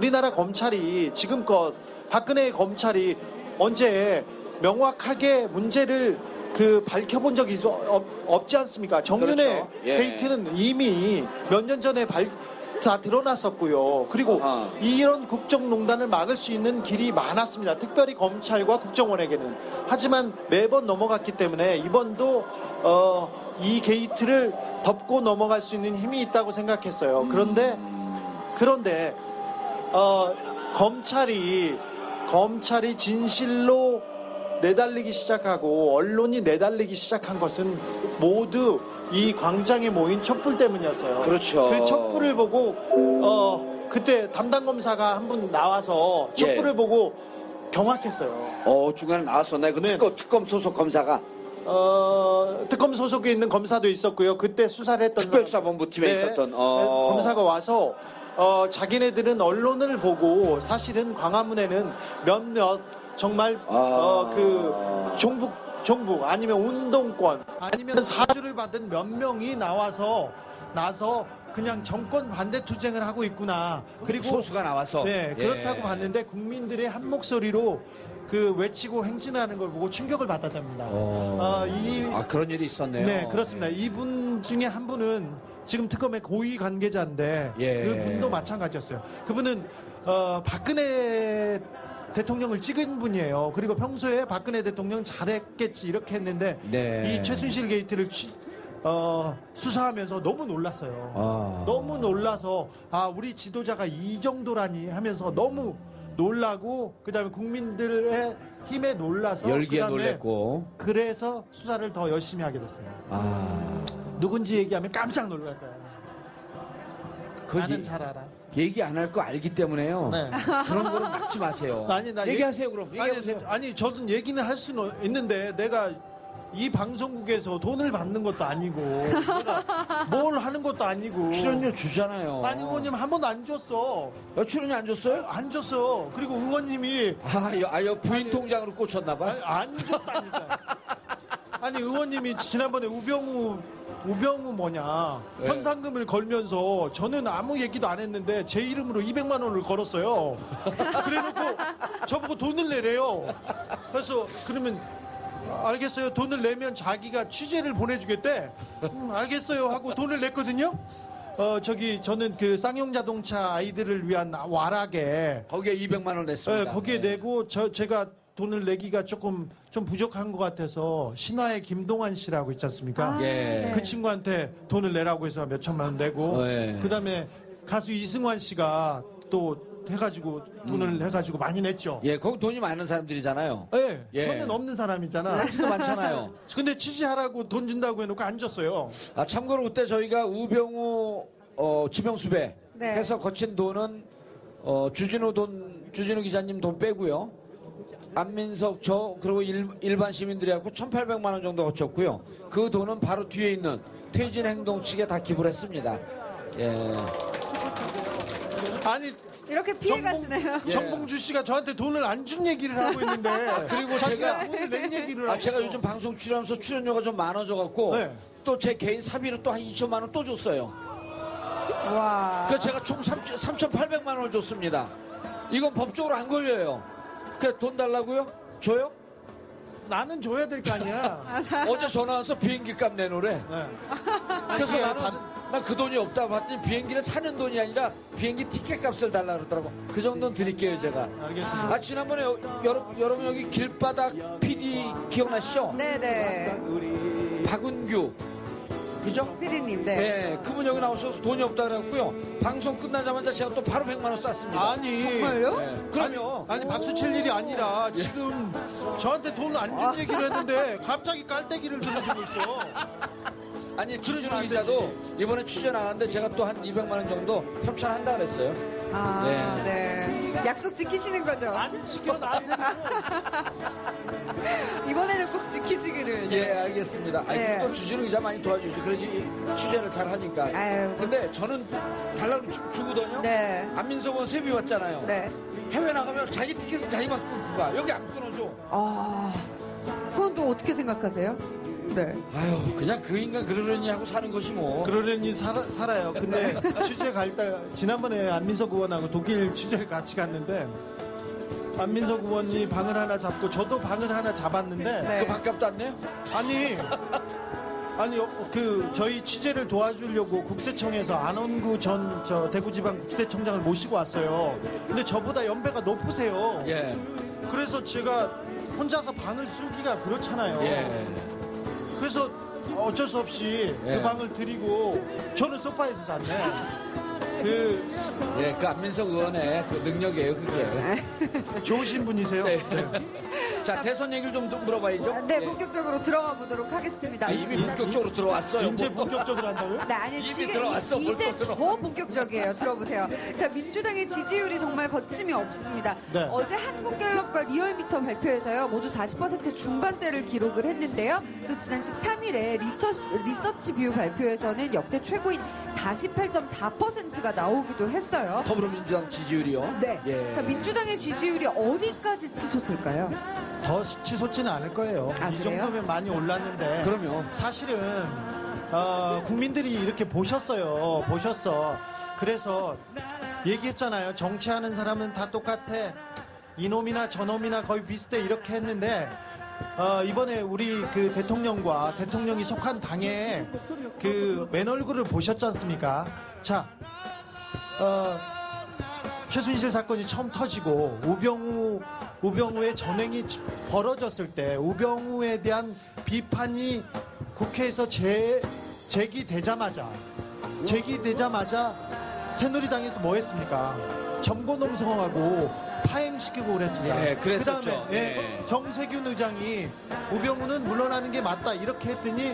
우리나라 검찰이 지금껏 박근혜 검찰이 언제 명확하게 문제를 밝혀본 적이 없지 않습니까? 정윤회 그렇죠. 예. 게이트는 이미 몇 년 전에 다 드러났었고요. 그리고 이런 국정농단을 막을 수 있는 길이 많았습니다. 특별히 검찰과 국정원에게는. 하지만 매번 넘어갔기 때문에 이번도 이 게이트를 덮고 넘어갈 수 있는 힘이 있다고 생각했어요. 그런데 검찰이 진실로 내달리기 시작하고 언론이 내달리기 시작한 것은 모두 이 광장에 모인 촛불 때문이었어요. 그렇죠. 그 촛불을 보고 그때 담당 검사가 한 분 나와서 촛불을 예. 보고 경악했어요. 중간에 나왔었나요? 그 네. 특검 소속 검사가. 특검 소속에 있는 검사도 있었고요. 그때 수사를 했던 특별수사본부팀에 있었던 검사가 와서 자기네들은 언론을 보고 사실은 광화문에는 몇몇 정말 종북 아니면 운동권 아니면 사주를 받은 몇 명이 나서 그냥 정권 반대 투쟁을 하고 있구나. 그리고 소수가 나와서 네, 그렇다고 봤는데 국민들의 한 목소리로 외치고 행진하는 걸 보고 충격을 받았답니다. 그런 일이 있었네요. 네, 그렇습니다. 이분 중에 한 분은 지금 특검의 고위 관계자인데 그분도 마찬가지였어요. 그분은 박근혜 대통령을 찍은 분이에요. 그리고 평소에 박근혜 대통령 잘했겠지 이렇게 했는데 이 최순실 게이트를 수사하면서 너무 놀랐어요. 너무 놀라서 우리 지도자가 이 정도라니 하면서 너무 놀라고 그다음에 국민들의 힘에 놀라서 열기에 그다음에 놀랬고 그래서 수사를 더 열심히 하게 됐어요. 누군지 얘기하면 깜짝 놀랄 거예요. 나는 잘 알아. 얘기 안 할 거 알기 때문에요. 네. 그런 거를 막지 마세요. 얘기하세요 그럼. 얘기하세요. 아니 저는 얘기는 할 수는 있는데 내가 이 방송국에서 돈을 받는 것도 아니고 내가 뭘 하는 것도 아니고 출연료 주잖아요. 아니 의원님 한 번도 안 줬어. 출연료 안 줬어요? 안 줬어. 그리고 의원님이 부인 통장으로 꽂혔나 봐. 안 줬다니까. 아니 의원님이 지난번에 우병우 현상금을 걸면서 저는 아무 얘기도 안 했는데 제 이름으로 200만 원을 걸었어요. 그래놓고 저보고 돈을 내래요. 그래서 그러면 알겠어요. 돈을 내면 자기가 취재를 보내주겠대. 알겠어요 하고 돈을 냈거든요. 저는 그 쌍용 자동차 아이들을 위한 와락에 거기에 200만 원 냈습니다. 거기에 내고 제가 돈을 내기가 좀 부족한 것 같아서 신화의 김동완 씨라고 있지 않습니까? 그 친구한테 돈을 내라고 해서 몇 천만 원 내고 그다음에 가수 이승환 씨가 또 해가지고 돈을 해가지고 많이 냈죠. 거기 돈이 많은 사람들이잖아요. 저는 없는 사람이잖아. 돈도 많잖아요. 근데 취재하라고 돈 준다고 해놓고 안 줬어요. 참고로 그때 저희가 우병우 지명수배 해서 거친 돈은 주진우 기자님 돈 빼고요. 안민석 그리고 일반 시민들이 하고 1,800만 원 정도 거쳤고요. 그 돈은 바로 뒤에 있는 퇴진 행동 측에 다 기부를 했습니다. 아니 이렇게 피해가시네요. 정봉주 씨가 저한테 돈을 안 준 얘기를 하고 있는데 그리고 제가 돈을 낸 얘기를 하고 제가 요즘 방송 출연하면서 출연료가 좀 많아져갖고 또 제 개인 사비로 또 한 2천만 원 또 줬어요. 와. 그래서 제가 총 3,800만 원을 줬습니다. 이건 법적으로 안 걸려요. 그래 돈 달라고요? 줘요? 나는 줘야 될 거 아니야. 어제 전화 와서 비행기 값 내놓으래. 그래서 나는 그 돈이 없다 봤더니 비행기를 사는 돈이 아니라 비행기 티켓 값을 달라 그러더라고. 그 정도는 드릴게요 제가. 알겠습니다. 지난번에 여러분 여기 길바닥 PD 기억나시죠? 네네. 박은규 그죠? 피디님, 그분 여기 나오셔서 돈이 없다 그래갖고요. 방송 끝나자마자 제가 또 바로 100만 원 쐈습니다. 아니. 정말요? 그럼요. 아니 박수 칠 일이 아니라 지금 저한테 돈을 안 준 얘기를 했는데 갑자기 깔때기를 들어주고 있어. 아니 주진우 기자도 이번에 취재 나왔는데 제가 또 한 200만 원 정도 협찬한다 그랬어요. 약속 지키시는 거죠? 안 지켜 나한테. 이번에는 꼭 지키시기를. 알겠습니다. 또 주진우 기자 많이 도와주죠. 그러지 취재를 잘 하니까. 근데 저는 달라고 주거든요. 안민석 의원 세비 왔잖아요. 해외 나가면 자기 티켓을 자기만 끊고 가. 여기 안 끊어줘. 그건 또 어떻게 생각하세요? 네. 아유, 그냥 그 인간 그러려니 하고 사는 것이 뭐. 그러려니 살아요. 근데 취재 갈 때 지난번에 안민석 의원하고 독일 취재를 같이 갔는데 안민석 의원이 방을 하나 잡고 저도 방을 하나 잡았는데 네. 그 밥값도 안 내요? 아니 그 저희 취재를 도와주려고 국세청에서 안원구 전 저 대구지방 국세청장을 모시고 왔어요. 근데 저보다 연배가 높으세요. 예. 그래서 제가 혼자서 방을 쓰기가 그렇잖아요. 예. 그래서 어쩔 수 없이 예. 그 방을 드리고 저는 소파에서 잤네. 예, 그 안민석 의원의 그 능력이에요, 그게. 좋으신 분이세요. 네. 자, 대선 얘기를 좀 물어봐야죠. 네, 예. 본격적으로 들어가 보도록 하겠습니다. 아, 이미 본격적으로 들어왔어요. 이제 뭐. 본격적으로 한다고요? 네, 아니, 이미 지금 들어왔어, 이제 벌써 들어. 더 본격적이에요. 들어보세요. 자, 민주당의 지지율이 정말 거침이 없습니다. 네. 어제 한국갤럽과 리얼미터 발표에서요, 모두 40% 중반대를 기록을 했는데요. 또 지난 13일에 리서치 뷰 발표에서는 역대 최고인 48.4%가 나오기도 했어요. 더불어민주당 지지율이요? 네. 예. 자, 민주당의 지지율이 어디까지 치솟을까요? 더 치솟지는 않을 거예요. 아, 이 그래요? 정도면 많이 올랐는데. 그럼요. 사실은 국민들이 이렇게 보셨어요. 그래서 얘기했잖아요. 정치하는 사람은 다 똑같아. 이놈이나 저놈이나 거의 비슷해 이렇게 했는데 이번에 우리 그 대통령과 대통령이 속한 당의 그 맨 얼굴을 보셨지 않습니까? 자, 최순실 사건이 처음 터지고 우병우의 전횡이 벌어졌을 때 우병우에 대한 비판이 국회에서 제기되자마자 새누리당에서 뭐 했습니까? 점거농성하고 파행시키고 그랬습니다. 예, 그랬었죠. 그다음에 예. 정세균 의장이 우병우는 물러나는 게 맞다 이렇게 했더니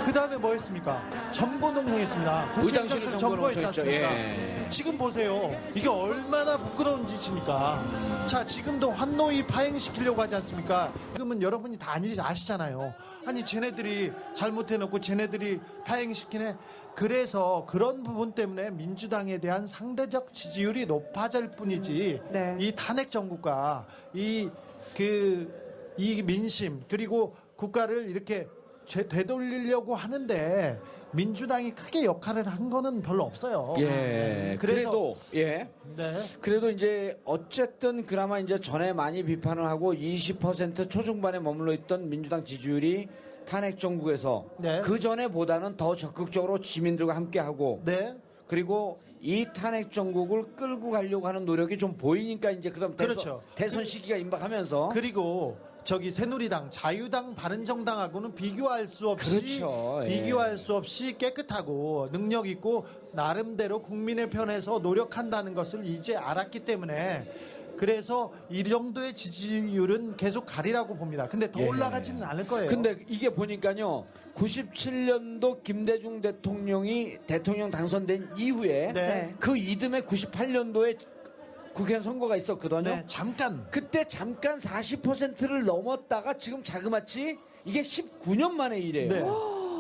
그다음에 뭐 했습니까? 점거농성했습니다. 의장실을 점거했지 점거했죠. 않습니까? 예. 지금 보세요. 이게 얼마나 부끄러운 짓입니까? 자, 지금도 환노위 파행시키려고 하지 않습니까? 지금은 여러분이 다 아시잖아요. 아니, 쟤네들이 잘못해놓고 쟤네들이 파행시키네. 그래서 그런 부분 때문에 민주당에 대한 상대적 지지율이 높아질 뿐이지 네. 이 탄핵 정국과 이 민심 그리고 국가를 이렇게 되돌리려고 하는데 민주당이 크게 역할을 한 거는 별로 없어요. 예. 그래서 예. 네. 그래도 이제 어쨌든 그나마 이제 전에 많이 비판을 하고 20% 초중반에 머물러 있던 민주당 지지율이 탄핵 정국에서 네. 그 전에보다는 더 적극적으로 지민들과 함께하고 네. 그리고 이 탄핵 정국을 끌고 가려고 하는 노력이 좀 보이니까 이제 그다음 그렇죠. 대선 시기가 임박하면서 그리고 저기 새누리당, 자유당, 바른정당하고는 비교할 수 없이 그렇죠. 예. 비교할 수 없이 깨끗하고 능력 있고 나름대로 국민의 편에서 노력한다는 것을 이제 알았기 때문에 그래서 이 정도의 지지율은 계속 가리라고 봅니다. 근데 더 예. 올라가지는 않을 거예요. 근데 이게 보니까요 97년도 김대중 대통령이 대통령 당선된 이후에 네. 그 이듬해 98년도에 국회의원 선거가 있었거든요. 네, 잠깐. 그때 잠깐 40%를 넘었다가 지금 자그마치 이게 19년 만에 이래요. 네.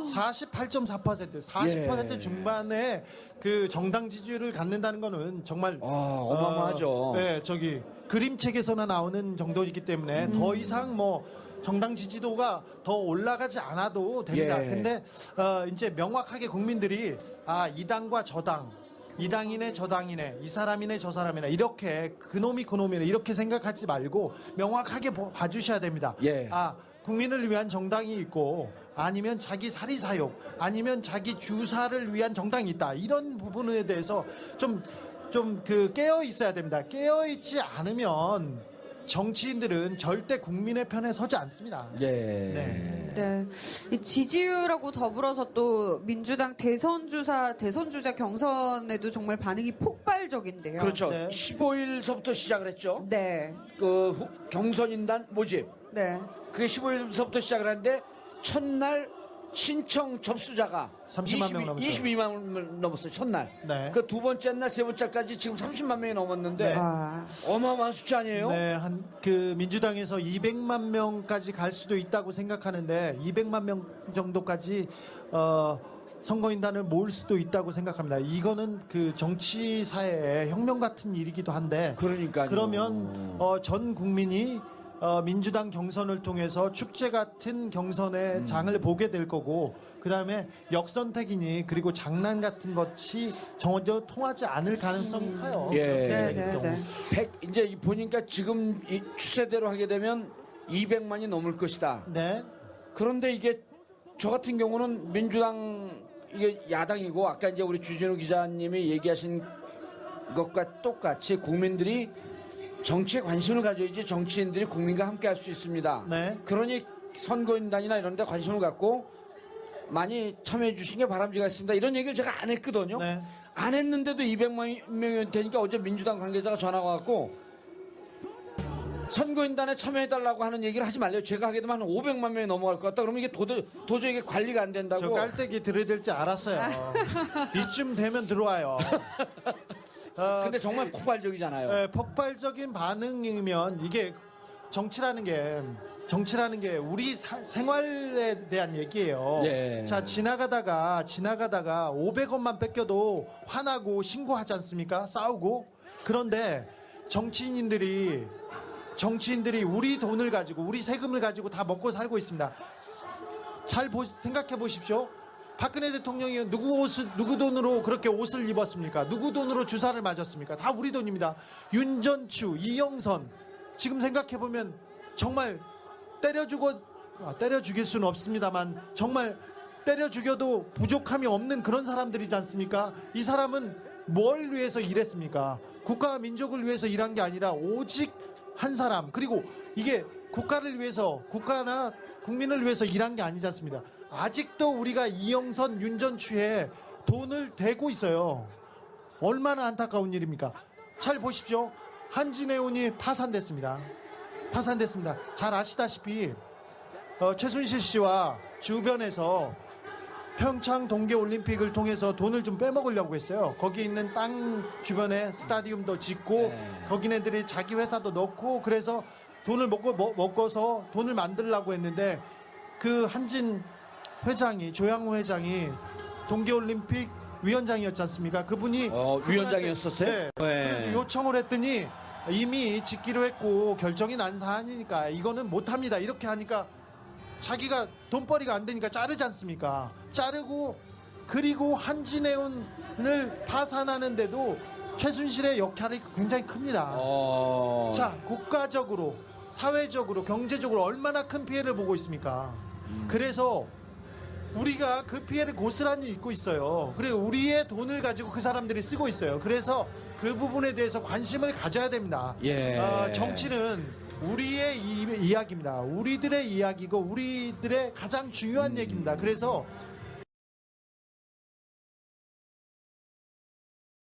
40% 예. 중반에 그 정당 지지율을 갖는다는 거는 정말 어마어마하죠. 네, 저기 그림책에서나 나오는 정도이기 때문에 더 이상 뭐 정당 지지도가 더 올라가지 않아도 됩니다. 예. 근데 이제 명확하게 국민들이 이 당과 저 당, 이 당이네 저 당이네, 이 사람이네 저 사람이네 이렇게 그놈이 그놈이네 이렇게 생각하지 말고 명확하게 봐주셔야 됩니다. 예. 국민을 위한 정당이 있고 아니면 자기 사리사욕 아니면 자기 주사를 위한 정당이 있다. 이런 부분에 대해서 좀 깨어 있어야 됩니다. 깨어 있지 않으면 정치인들은 절대 국민의 편에 서지 않습니다. 예. 네. 네. 이 지지율하고 더불어서 또 민주당 대선주자 경선에도 정말 반응이 폭발적인데요. 그렇죠. 네. 15일서부터 시작을 했죠. 네. 그 경선인단 모집. 네. 그게 15일서부터 시작을 하는데 첫날 신청 접수자가 30만 명 넘었죠. 22만 명 넘었어요. 첫날. 네. 그 두 번째 날, 세 번째까지 지금 30만 명이 넘었는데 네. 어마어마한 숫자 아니에요? 네, 그 민주당에서 200만 명까지 갈 수도 있다고 생각하는데 200만 명 정도까지 선거인단을 모을 수도 있다고 생각합니다. 이거는 그 정치사회의 혁명 같은 일이기도 한데 그러니까요. 그러면 전 국민이 민주당 경선을 통해서 축제 같은 경선의 장을 보게 될 거고 그 다음에 역선택이니 그리고 장난 같은 것이 전혀 통하지 않을 가능성이 커요. 예. 그렇게 될 경우. 이제 보니까 지금 이 추세대로 하게 되면 200만이 넘을 것이다. 네. 그런데 이게 저 같은 경우는 민주당 이게 야당이고 아까 이제 우리 주진우 기자님이 얘기하신 것과 똑같이 국민들이 정치에 관심을 가져야지 정치인들이 국민과 함께 할 수 있습니다. 네. 그러니 선거인단이나 이런 데 관심을 갖고 많이 참여해 주신 게 바람직하겠습니다. 이런 얘기를 제가 안 했거든요. 네. 안 했는데도 200만 명이 되니까 어제 민주당 관계자가 전화가 왔고 선거인단에 참여해달라고 하는 얘기를 하지 말래요. 제가 하게 되면 한 500만 명이 넘어갈 것 같다. 그러면 이게 도저히 이게 관리가 안 된다고. 저 깔때기 들이댈 줄 알았어요. 이쯤 되면 들어와요. 근데 정말 폭발적이잖아요. 네, 폭발적인 반응이면 이게 정치라는 게 우리 생활에 대한 얘기예요. 예. 자, 지나가다가 500원만 뺏겨도 화나고 신고하지 않습니까? 싸우고. 그런데 정치인들이 우리 돈을 가지고 우리 세금을 가지고 다 먹고 살고 있습니다. 잘 생각해 보십시오. 박근혜 대통령이 누구 돈으로 그렇게 옷을 입었습니까? 누구 돈으로 주사를 맞았습니까? 다 우리 돈입니다. 윤전추, 이영선 지금 생각해 보면 정말 때려 죽일 수는 없습니다만 정말 때려 죽여도 부족함이 없는 그런 사람들이지 않습니까? 이 사람은 뭘 위해서 일했습니까? 국가와 민족을 위해서 일한 게 아니라 오직 한 사람, 그리고 이게 국가를 위해서, 국가나 국민을 위해서 일한 게 아니지 않습니다. 아직도 우리가 이영선, 윤전추에 돈을 대고 있어요. 얼마나 안타까운 일입니까? 잘 보십시오. 한진해운이 파산됐습니다. 잘 아시다시피 최순실 씨와 주변에서 평창 동계올림픽을 통해서 돈을 좀 빼먹으려고 했어요. 거기 있는 땅 주변에 스타디움도 짓고 거기네들이 자기 회사도 넣고 그래서 돈을 먹어서 돈을 만들려고 했는데 그 한진 회장이, 조양호 회장이 동계올림픽 위원장이었지 않습니까? 그분이 위원장이었었어요? 네. 그래서 요청을 했더니 이미 짓기로 했고 결정이 난 사안이니까 이거는 못합니다. 이렇게 하니까 자기가 돈벌이가 안 되니까 자르지 않습니까? 자르고 그리고 한진해운을 파산하는데도 최순실의 역할이 굉장히 큽니다. 자, 국가적으로, 사회적으로, 경제적으로 얼마나 큰 피해를 보고 있습니까? 그래서 우리가 그 피해를 고스란히 입고 있어요. 그리고 우리의 돈을 가지고 그 사람들이 쓰고 있어요. 그래서 그 부분에 대해서 관심을 가져야 됩니다. 정치는 우리의 이야기입니다. 우리들의 이야기고 우리들의 가장 중요한 얘기입니다. 그래서